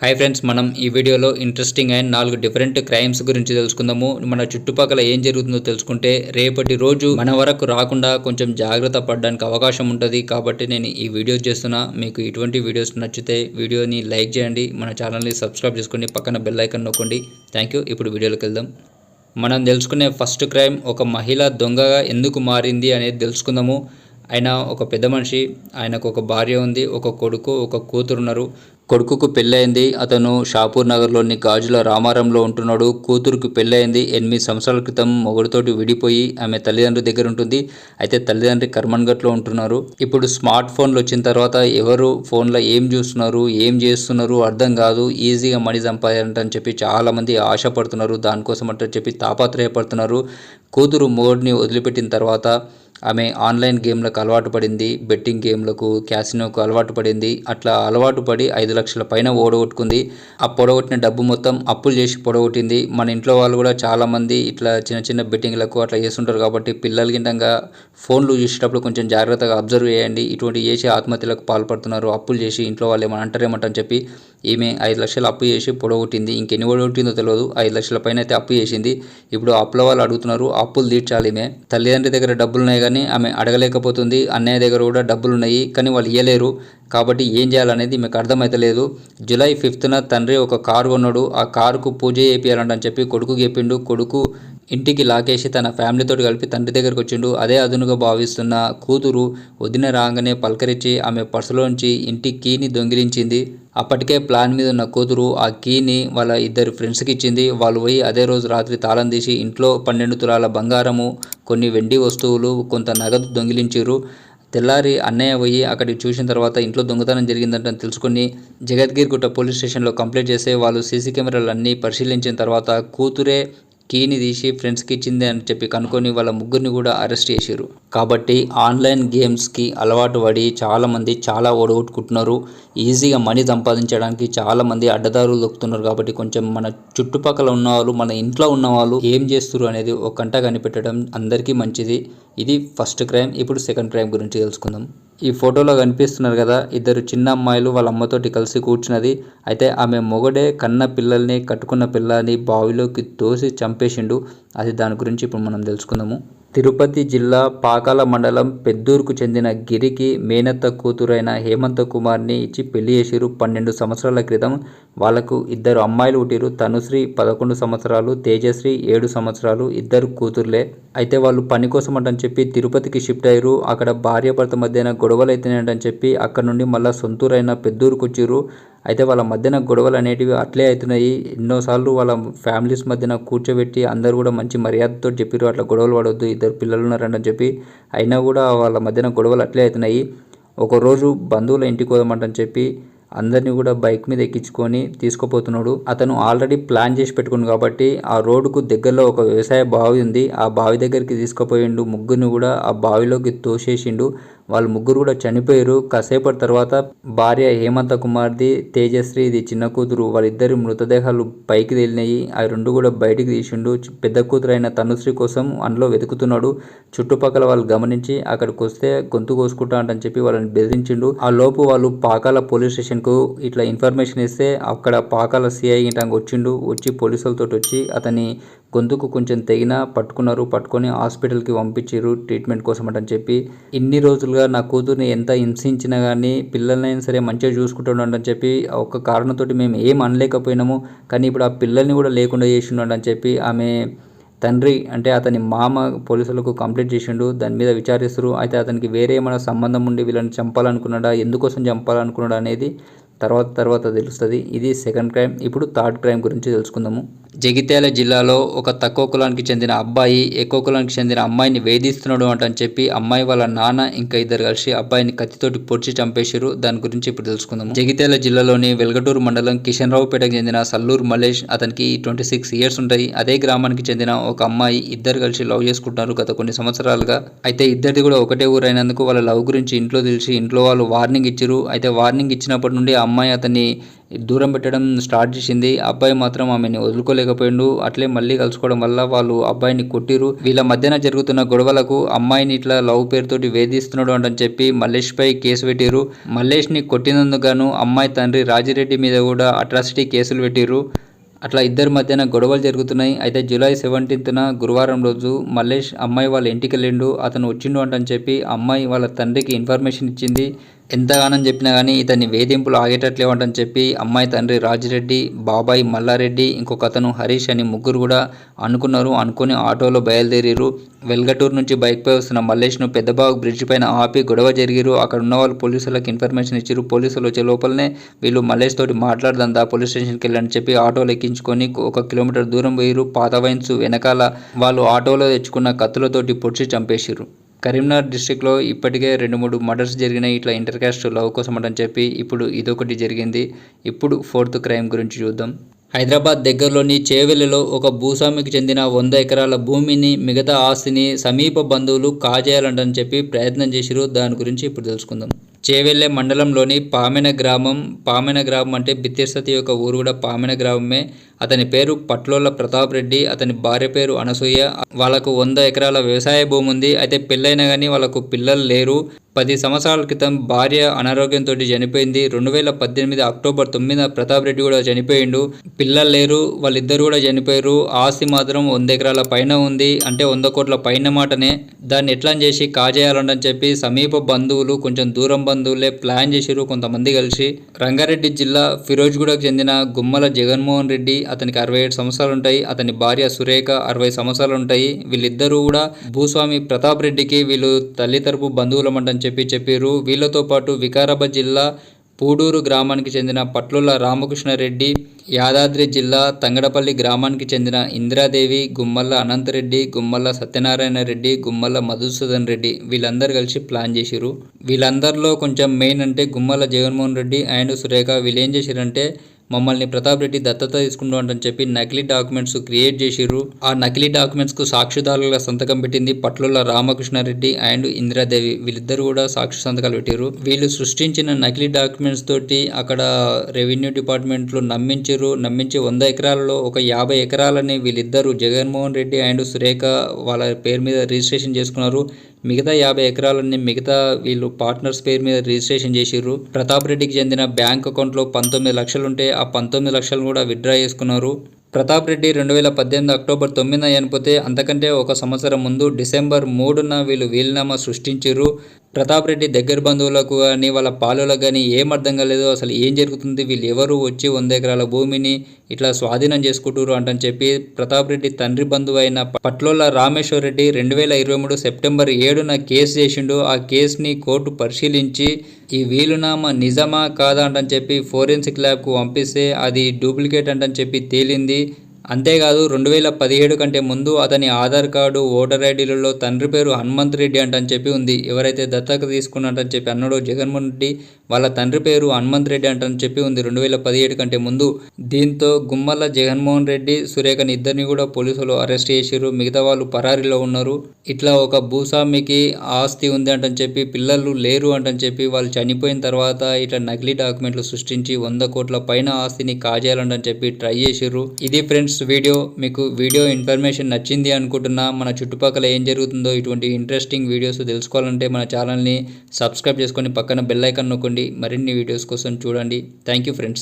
Hi friends, మనం ఈ వీడియోలో ఇంట్రెస్టింగ్ అండ్ 4 డిఫరెంట్ క్రైమ్స్ గురించి తెలుసుకుందాము. మన చుట్టుపక్కల ఏం జరుగుతుందో తెలుసుకుంటే రేపటి రోజు మన వరకు రాకుండా కొంచెం జాగ్రత్త పడడానికి అవకాశం ఉంటుంది. కాబట్టి నేను ఈ వీడియో చేస్తున్నా. మీకు ఇటువంటి వీడియోస్ నచ్చితే వీడియోని లైక్ చేయండి, మన ఛానల్ని సబ్స్క్రైబ్ చేసుకోండి, పక్కన బెల్ ఐకాన్ నొక్కండి. Thank you. ఇప్పుడు వీడియోలోకి వెళ్దాం. మనం తెలుసుకునే ఫస్ట్ క్రైమ్, ఒక మహిళ దొంగగా ఎందుకు మారింది అనేది తెలుసుకుందాము. ఆయన ఒక పెద్ద మనిషి, ఆయనకు ఒక భార్య ఉంది, ఒక కొడుకు, ఒక కూతురు ఉన్నారు. కొడుకుకు పెళ్ళయింది, అతను షాపూర్ నగర్లోని గాజుల రామారంలో ఉంటున్నాడు. కూతురుకు పెళ్ళయింది 8 సంవత్సరాల క్రితం మొగుడితోటి విడిపోయి ఆమె తల్లిదండ్రుల దగ్గర ఉంటుంది. అయితే తల్లిదండ్రి కర్మన్ఘట్లో ఉంటున్నారు. ఇప్పుడు స్మార్ట్ ఫోన్లు వచ్చిన తర్వాత ఎవరు ఫోన్లో ఏం చూస్తున్నారు, ఏం చేస్తున్నారు అర్థం కాదు. ఈజీగా మనీ సంపాదించాలని చెప్పి చాలామంది ఆశపడుతున్నారు, దానికోసం అంటే చెప్పి తాపత్రయపడుతున్నారు. కూతురు మొగుడిని వదిలిపెట్టిన తర్వాత ఆమె ఆన్లైన్ గేమ్లకు అలవాటు పడింది, బెట్టింగ్ గేమ్లకు, క్యాసినోకు అలవాటు పడింది. అట్లా అలవాటు పడి 5 లక్షల పైన ఓడగొట్టుకుంది. ఆ పొడగొట్టిన డబ్బు మొత్తం అప్పులు చేసి పొడగొట్టింది. మన ఇంట్లో వాళ్ళు కూడా చాలామంది ఇట్లా చిన్న చిన్న బెట్టింగ్లకు అట్లా చేస్తుంటారు. కాబట్టి పిల్లలు గింటంగా ఫోన్లు చూసేటప్పుడు కొంచెం జాగ్రత్తగా అబ్జర్వ్ చేయండి. ఇటువంటి చేసి ఆత్మహత్యలకు పాల్పడుతున్నారు. అప్పులు చేసి ఇంట్లో వాళ్ళు ఏమైనా అంటారేమంటని చెప్పి ఈమె 5 లక్షలు అప్పు చేసి పొడగొట్టింది. ఇంకెన్ని పొడగొట్టిందో తెలియదు. 5 లక్షల పైన అయితే అప్పు చేసింది. ఇప్పుడు అప్పుల వాళ్ళు అడుగుతున్నారు, అప్పులు తీర్చాలి. ఈమె తల్లిదండ్రి దగ్గర డబ్బులు ఉన్నాయి కానీ ఆమె అడగలేకపోతుంది. అన్నయ్య దగ్గర కూడా డబ్బులు ఉన్నాయి కానీ వాళ్ళు ఇవ్వలేరు. కాబట్టి ఏం చేయాలనేది మీకు అర్థమైతలేదు. జూలై 5న తండ్రి ఒక కారు కొన్నాడు. ఆ కారుకు పూజ చేయాలంటని చెప్పి కొడుకు చెప్పిండు. కొడుకు ఇంటికి లాకేసి తన ఫ్యామిలీతో కలిపి తండ్రి దగ్గరకు వచ్చిండు. అదే అదునుగా భావిస్తున్న కూతురు వదిన రాగానే పలకరించి ఆమె పర్సులోంచి ఇంటి కీని దొంగిలించింది. అప్పటికే ప్లాన్ మీద ఉన్న కూతురు ఆ కీని వాళ్ళ 2 ఫ్రెండ్స్కి ఇచ్చింది. వాళ్ళు పోయి అదే రోజు రాత్రి తాళం తీసి ఇంట్లో 12 తులాల బంగారము, కొన్ని వెండి వస్తువులు, కొంత నగదు దొంగిలించారు. తెల్లారి అన్నయ్య పోయి అక్కడికి చూసిన తర్వాత ఇంట్లో దొంగతనం జరిగిందంటే తెలుసుకొని జగద్గిరిగుట్ట పోలీస్ స్టేషన్లో కంప్లైంట్ చేస్తే వాళ్ళు సీసీ కెమెరాలు అన్నీ పరిశీలించిన తర్వాత కూతురే కీని తీసి ఫ్రెండ్స్కి ఇచ్చింది అని చెప్పి కనుక్కొని వాళ్ళ ముగ్గురిని కూడా అరెస్ట్ చేశారు. కాబట్టి ఆన్లైన్ గేమ్స్కి అలవాటు పడి చాలామంది చాలా ఓడగొట్టుకుంటున్నారు. ఈజీగా మనీ సంపాదించడానికి చాలామంది అడ్డదారులు దొక్కుతున్నారు. కాబట్టి కొంచెం మన చుట్టుపక్కల ఉన్నవాళ్ళు, మన ఇంట్లో ఉన్నవాళ్ళు ఏం చేస్తున్నారు అనేది ఒక కంట కనిపెట్టడం అందరికీ మంచిది. ఇది ఫస్ట్ క్రైమ్. ఇప్పుడు సెకండ్ క్రైమ్ గురించి తెలుసుకుందాం. ఈ ఫోటోలో కనిపిస్తున్నారు కదా, 2 చిన్న అమ్మాయిలు వాళ్ళ అమ్మతోటి కలిసి కూర్చున్నది. అయితే ఆమె మొగడే కన్న పిల్లల్ని, కట్టుకున్న పిల్లని బావిలోకి తోసి చంపేసిండు. అది దాని గురించి ఇప్పుడు మనం తెలుసుకుందాము. తిరుపతి జిల్లా పాకాల మండలం పెద్దూరుకు చెందిన గిరికి మేనత్త కూతురైన హేమంత కుమార్ని ఇచ్చి పెళ్లి చేసిరు 12 సంవత్సరాల క్రితం. వాళ్లకు 2 అమ్మాయిలు పుట్టిరు. తనుశ్రీ 11 సంవత్సరాలు, తేజశ్రీ 7 సంవత్సరాలు. 2 కూతుర్లే. అయితే వాళ్ళు పని కోసం అంటని చెప్పి తిరుపతికి షిఫ్ట్ అయ్యారు. అక్కడ భార్యాభర్త మధ్యన గొడవలు అవుతున్నాయంటని చెప్పి అక్కడ నుండి మళ్ళీ సొంతూరైన పెద్దూరుకు వచ్చిర్రు. అయితే వాళ్ళ మధ్యన గొడవలు అనేటివి అట్లే అవుతున్నాయి. ఎన్నోసార్లు వాళ్ళ ఫ్యామిలీస్ మధ్యన కూర్చోబెట్టి అందరూ కూడా మంచి మర్యాదతో చెప్పారు, అట్లా గొడవలు పడవద్దు, 2 పిల్లలు ఉన్నారని చెప్పి. అయినా కూడా వాళ్ళ మధ్యన గొడవలు అట్లే అవుతున్నాయి. ఒకరోజు బంధువుల ఇంటికి పోదామంటని చెప్పి అందరినీ కూడా బైక్ మీద ఎక్కించుకొని తీసుకుపోతున్నాడు. అతను ఆల్రెడీ ప్లాన్ చేసి పెట్టుకున్నాడు కాబట్టి ఆ రోడ్డుకు దగ్గరలో ఒక వ్యవసాయ బావి ఉంది. ఆ బావి దగ్గరికి తీసుకుపోయిండు. ముగ్గురిని కూడా ఆ బావిలోకి తోసేసిండు. వాళ్ళు ముగ్గురు కూడా చనిపోయారు. కాసేపటి తర్వాత భార్య హేమంత కుమార్ది, తేజశ్రీ ఇది చిన్న కూతురు, వాళ్ళిద్దరి మృతదేహాలు పైకి తేలినాయి. ఆ 2 కూడా బయటికి తీసిండు. పెద్ద కూతురు అయిన తనుశ్రీ కోసం అందులో వెతుకుతున్నాడు. చుట్టుపక్కల వాళ్ళు గమనించి అక్కడికి వస్తే గొంతు కోసుకుంటా అంటని చెప్పి వాళ్ళని బెదిరించిండు. ఆ లోపు వాళ్ళు పాకాల పోలీస్ స్టేషన్కు ఇట్లా ఇన్ఫర్మేషన్ ఇస్తే అక్కడ పాకాల సిఐ ఇంటాంగ్ వచ్చిండు. వచ్చి పోలీసులతో వచ్చి అతని గొంతుకు కొంచెం తెగిన పట్టుకున్నారు. పట్టుకొని హాస్పిటల్కి పంపించారు ట్రీట్మెంట్ కోసం అని చెప్పి. ఇన్ని రోజులుగా నా కూతుర్ని ఎంత హింసించినా కానీ పిల్లలైనా సరే మంచిగా చూసుకుంటున్నాడు అని చెప్పి ఒక కారణంతో మేము ఏం అనలేకపోయినాము. కానీ ఇప్పుడు ఆ పిల్లల్ని కూడా లేకుండా చేసిండు అని చెప్పి ఆమె తండ్రి అంటే అతని మామ పోలీసులకు కంప్లైంట్ చేసిండు. దాని మీద విచారిస్తారు. అయితే అతనికి వేరే ఏమైనా సంబంధం ఉండి వీళ్ళని చంపాలనుకున్నాడా, ఎందుకోసం చంపాలనుకున్నాడా అనేది తర్వాత తెలుస్తుంది. ఇది సెకండ్ క్రైమ్. ఇప్పుడు థర్డ్ క్రైమ్ గురించి తెలుసుకుందాము. జగిత్యాల జిల్లాలో ఒక తక్కువ కులానికి చెందిన అబ్బాయి ఎక్కువ కులానికి చెందిన అమ్మాయిని వేధిస్తున్నాడు అంటని చెప్పి అమ్మాయి వాళ్ళ నాన్న ఇంకా 2 కలిసి అబ్బాయిని కత్తితోటి పొడిచి చంపేశారు. దాని గురించి ఇప్పుడు తెలుసుకుందాము. జగిత్యాల జిల్లాలోని వెల్గటూరు మండలం కిషన్ రావుపేటకు చెందిన సల్లూరు మల్లేష్, అతనికి 26 ఇయర్స్ ఉంటాయి. అదే గ్రామానికి చెందిన ఒక అమ్మాయి, 2 కలిసి లవ్ చేసుకుంటున్నారు గత కొన్ని సంవత్సరాలుగా. అయితే ఇద్దరిది కూడా ఒకటే ఊరైనందుకు వాళ్ళ లవ్ గురించి ఇంట్లో తెలిసి ఇంట్లో వాళ్ళు వార్నింగ్ ఇచ్చారు. అయితే వార్నింగ్ ఇచ్చినప్పటి నుండి ఆ అమ్మాయి అతన్ని దూరం పెట్టడం స్టార్ట్ చేసింది. అబ్బాయి మాత్రం ఆమెని వదులుకోలేకపోయిండు. అట్లే మళ్ళీ కలుసుకోవడం వల్ల వాళ్ళు అబ్బాయిని కొట్టిరు. వీళ్ళ మధ్యన జరుగుతున్న గొడవలకు అమ్మాయిని ఇట్లా లవ్ పేరుతోటి వేధిస్తున్నాడు అని చెప్పి మల్లేష్ పై కేసు పెట్టిరు. మల్లేష్ ని కొట్టినందుకు గాను అమ్మాయి తండ్రి రాజిరెడ్డి మీద కూడా అట్రాసిటీ కేసులు పెట్టిరు. అట్లా ఇద్దరి మధ్యన గొడవలు జరుగుతున్నాయి. అయితే జూలై 17న గురువారం రోజు మల్లేష్ అమ్మాయి వాళ్ళ ఇంటికి వెళ్ళిండు. అతను వచ్చిండు అంటని చెప్పి అమ్మాయి వాళ్ళ తండ్రికి ఇన్ఫర్మేషన్ ఇచ్చింది. ఎంతగానని చెప్పినా కానీ ఇతన్ని వేధింపులు ఆగేటట్లేవంటని చెప్పి అమ్మాయి తండ్రి రాజిరెడ్డి, బాబాయ్ మల్లారెడ్డి, ఇంకొక అతను హరీష్ అని ముగ్గురు కూడా అనుకుని ఆటోలో బయలుదేరిరు. వెల్గటూరు నుంచి బైక్పై వస్తున్న మల్లేష్ను పెద్దబాగు బ్రిడ్జ్ పైన ఆపి గొడవ జరిగిరు. అక్కడ ఉన్న వాళ్ళు పోలీసులకు ఇన్ఫర్మేషన్ ఇచ్చారు. పోలీసులు వచ్చే లోపలనే వీళ్ళు మల్లేష్ తోటి మాట్లాడదంతా పోలీస్ స్టేషన్కి వెళ్ళని చెప్పి ఆటోలో ఎక్కించుకొని 1 కిలోమీటర్ దూరం పోయిరు. పాత వైన్స్ వెనకాల వాళ్ళు ఆటోలో తెచ్చుకున్న కత్తులతోటి పొడిచి చంపేసిరు. కరీంనగర్ డిస్ట్రిక్ట్లో ఇప్పటికే 2-3 మర్డర్స్ జరిగినాయి ఇట్లా ఇంటర్ క్యాస్ట్ లవ్ కోసం అని చెప్పి. ఇప్పుడు ఇదొకటి జరిగింది. ఇప్పుడు 4th క్రైమ్ గురించి చూద్దాం. హైదరాబాద్ దగ్గరలోని చేవెళ్లలో ఒక భూస్వామికి చెందిన 100 ఎకరాల భూమిని, మిగతా ఆస్తిని సమీప బంధువులు కాజేయాలంటని చెప్పి ప్రయత్నం చేసిరు. దాని గురించి ఇప్పుడు తెలుసుకుందాం. చేవెళ్ళే మండలంలోని పామెన గ్రామం అంటే బిత్తిర్సతి యొక్క ఊరు కూడా పామెన గ్రామమే. అతని పేరు పట్లోళ్ళ ప్రతాప్ రెడ్డి, అతని భార్య పేరు అనసూయ. వాళ్ళకు 100 ఎకరాల వ్యవసాయ భూమి ఉంది. అయితే పెళ్ళైనా కానీ వాళ్ళకు పిల్లలు లేరు. 10 సంవత్సరాల క్రితం భార్య అనారోగ్యంతో చనిపోయింది. 2018 అక్టోబర్ 9న ప్రతాప్ రెడ్డి కూడా చనిపోయిండు. పిల్లలు లేరు, వాళ్ళిద్దరు కూడా చనిపోయారు. ఆస్తి మాత్రం 100 ఎకరాల పైన ఉంది, అంటే 100 కోట్ల పైన మాటనే. దాన్ని ఎట్లా చేసి కాజేయాలని చెప్పి సమీప బంధువులు, కొంచెం దూరం బంధువులే ప్లాన్ చేసిరు కొంతమంది కలిసి. రంగారెడ్డి జిల్లా ఫిరోజ్గూడకు చెందిన గుమ్మల జగన్మోహన్ రెడ్డి, అతనికి 67 సంవత్సరాలు ఉంటాయి. అతని భార్య సురేఖ 60 సంవత్సరాలు ఉంటాయి. వీళ్ళిద్దరూ కూడా భూస్వామి ప్రతాప్ రెడ్డికి వీళ్ళు తల్లి తరపు బంధువులమంటని చెప్పారు. వీళ్ళతో పాటు వికారాబాద్ జిల్లా పూడూరు గ్రామానికి చెందిన పట్లుల రామకృష్ణారెడ్డి, యాదాద్రి జిల్లా తంగడపల్లి గ్రామానికి చెందిన ఇందిరాదేవి, గుమ్మల్ల అనంతరెడ్డి, గుమ్మల్ల సత్యనారాయణ రెడ్డి, గుమ్మల్ల మధుసూదన్ రెడ్డి వీళ్ళందరూ కలిసి ప్లాన్ చేసిరు. వీళ్ళందరిలో కొంచెం మెయిన్ అంటే గుమ్మల్ల జగన్మోహన్ రెడ్డి అండ్ సురేఖ. వీళ్ళు ఏం చేసిరంటే మమ్మల్ని ప్రతాప్ రెడ్డి దత్తత తీసుకుంటామని చెప్పి నకిలీ డాక్యుమెంట్స్ క్రియేట్ చేసిర్రు. ఆ నకిలీ డాక్యుమెంట్స్కు సాక్షిదారుల సంతకం పెట్టింది పట్లుల రామకృష్ణారెడ్డి అండ్ ఇందిరాదేవి. వీళ్ళిద్దరు కూడా సాక్షి సంతకాలు పెట్టారు. వీళ్ళు సృష్టించిన నకిలీ డాక్యుమెంట్స్ తోటి అక్కడ రెవెన్యూ డిపార్ట్మెంట్లో నమ్మించి 100 ఎకరాలలో ఒక 50 ఎకరాలని వీళ్ళిద్దరు జగన్మోహన్ రెడ్డి అండ్ సురేఖ వాళ్ళ పేరు మీద రిజిస్ట్రేషన్ చేసుకున్నారు. మిగతా 50 ఎకరాలన్నీ మిగతా వీళ్ళు పార్ట్నర్స్ పేరు మీద రిజిస్ట్రేషన్ చేసిర్రు. ప్రతాప్ రెడ్డికి చెందిన బ్యాంక్ అకౌంట్లో 19 లక్షలు ఉంటే ఆ 19 లక్షలు కూడా విత్డ్రా చేసుకున్నారు. ప్రతాప్ రెడ్డి 2018 అక్టోబర్ 9న చనిపోతే అంతకంటే 1 సంవత్సరం ముందు డిసెంబర్ 3న వీళ్ళు వీలునామా సృష్టించారు. ప్రతాప్ రెడ్డి దగ్గర బంధువులకు కానీ వాళ్ళ పాలులకు కానీ ఏం అర్థం కాలేదు. అసలు ఏం జరుగుతుంది, వీళ్ళు ఎవరు వచ్చి 100 ఎకరాల భూమిని ఇట్లా స్వాధీనం చేసుకుంటారు అంటని చెప్పి ప్రతాప్ రెడ్డి తండ్రి బంధువు అయిన పట్లోళ్ళ రామేశ్వర్ రెడ్డి 2023 సెప్టెంబర్ 7న కేసు చేసిండు. ఆ కేసుని కోర్టు పరిశీలించి ఈ వీలునామా నిజమా కాదా అంటని చెప్పి ఫోరెన్సిక్ ల్యాబ్కు పంపిస్తే అది డూప్లికేట్ అంటని చెప్పి తేలింది. అంతేకాదు 2017 కంటే ముందు అతని ఆధార్ కార్డు, ఓటర్ ఐడీలలో తండ్రి పేరు హనుమంత్ రెడ్డి అంటని చెప్పి ఉంది. ఎవరైతే దత్తత తీసుకున్నట్టని చెప్పి అన్నాడో జగన్మోహన్ రెడ్డి, వాళ్ళ తండ్రి పేరు హనుమంత్ రెడ్డి అంటని చెప్పి ఉంది 2017 కంటే ముందు. దీంతో గుమ్మల్ల జగన్మోహన్ రెడ్డి, సురేఖని ఇద్దరిని కూడా పోలీసులు అరెస్ట్ చేసిరు. మిగతా వాళ్ళు పరారీలో ఉన్నారు. ఇట్లా ఒక భూస్వామికి ఆస్తి ఉంది అంటని చెప్పి, పిల్లలు లేరు అంటని చెప్పి, వాళ్ళు చనిపోయిన తర్వాత ఇట్లా నకిలీ డాక్యుమెంట్లు సృష్టించి 100 కోట్ల పైన ఆస్తిని కాజేయాలంటని చెప్పి ట్రై చేసిర్రు. ఇది ఫ్రెండ్స్ వీడియో. మీకు వీడియో ఇన్ఫర్మేషన్ నచ్చింది అనుకుంటున్నా. మన చుట్టుపక్కల ఏం జరుగుతుందో ఇటువంటి ఇంట్రెస్టింగ్ వీడియోస్ తెలుసుకోవాలంటే మన ఛానల్ని సబ్స్క్రైబ్ చేసుకొని పక్కన బెల్ ఐకాన్ నొక్కండి. మరిన్ని వీడియోస్ కోసం చూడండి. Thank you friends.